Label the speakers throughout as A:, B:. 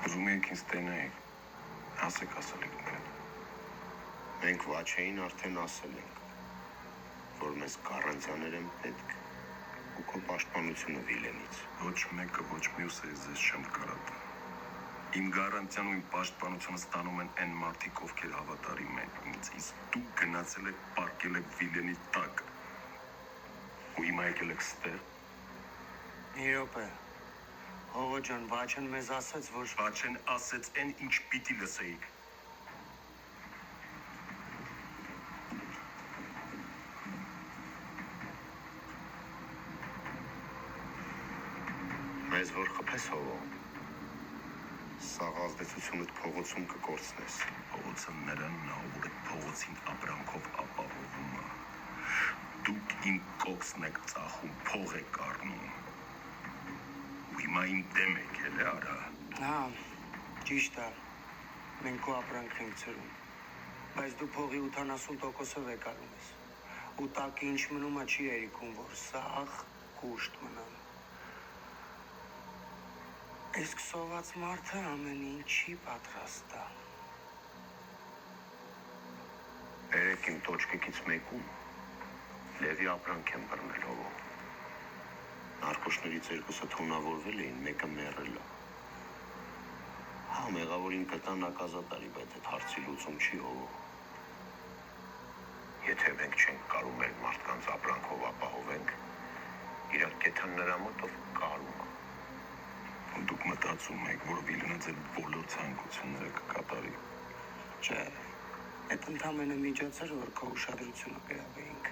A: Ուզում եք ինձ տենայիք, ասեք ասելիքներդ։
B: Մենք Վաչեին արդեն ասել ենք, որ մեզ գառանտիաներ են պետք ու քո պաշտպանությունը Վիլենից։
A: Ոչ մեկը, ոչ մյուսը ես չեմ կարա տա։ Իմ գառանտիան ու իմ պաշտպանությունը ստանում են այն մարդիկ, ովքեր հավատարիմ են ինձ, իսկ դուք գնացել եք պարկել եք Վիլենի տակ։ Ու հիմա եկել եք ստեղ։
C: Մի րոպե, Հողո ջան, Վաչեն մեզ ասեց, որ...
A: Վաչեն ասեց այն, ինչ պիտի լսեիք։
B: Մեզ որ խփես Հողո, սաղ ազդեցությունդ փողոցում կկործնես։
A: Փողոցը նրանն է, որ այդ փողոցին ապրանքով ապահովում է։ Դուք իմ կոքսն եք ծախում, փող եք առնում։ Ու հիմա իմ դեմ եք էլ է արա։
C: Հա, ճիշտ է, մենք քո ապրանքն ենք ծրում, բայց դու փողի 80%-ով եք առնում ես, ու տակը ինչ մնում է չի երիքում, որ սաղ կուշտ մնան։ Իսկ սոված մարդը ամեն ինչի պատրաստ է։
B: Երեք իմ տոճկիկից մեկում Լևի ապրանք են բռնել Հողո։ Նարկոշներից երկուսը թունավորվել էին, մեկը մեռել է։ Հա, մեղավորին կտան ակազատարի, բայց այդ հարցի լուծում չի Հողո։ Եթե մենք չենք կարում մեր մարդկանց ապրանքով ապահովենք, իրար կեթան նրա մոտով կարում է։
A: Դուք մտածում եք, որ Վիլենը ձեր բոլոր ցանկությունները կկատարի։
C: Չէ, այդ ընդամենը միջոց էր, որ քո ուշադրությունը գրավեինք։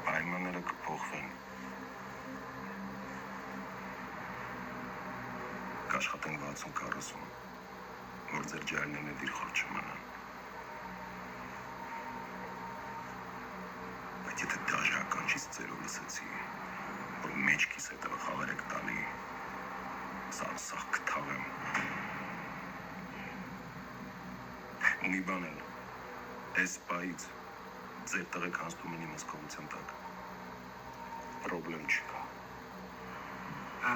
A: Պայմանները կփոխվեն։ Կաշխատենք 60-40, որ ձեր ջահելներն դիր խոր չմնան։ Բայց եթե դաժական չիս ձերով լսեցի, որ մեջքիս հետևը խաղեր եք տալի, սաղ կթաղեմ։ Ու մի բան էլ, այս պայից ձեր տղեկ հանձնում են իմ հսկողության տակ։
B: Պրոբլեմ չկա։
C: Հա,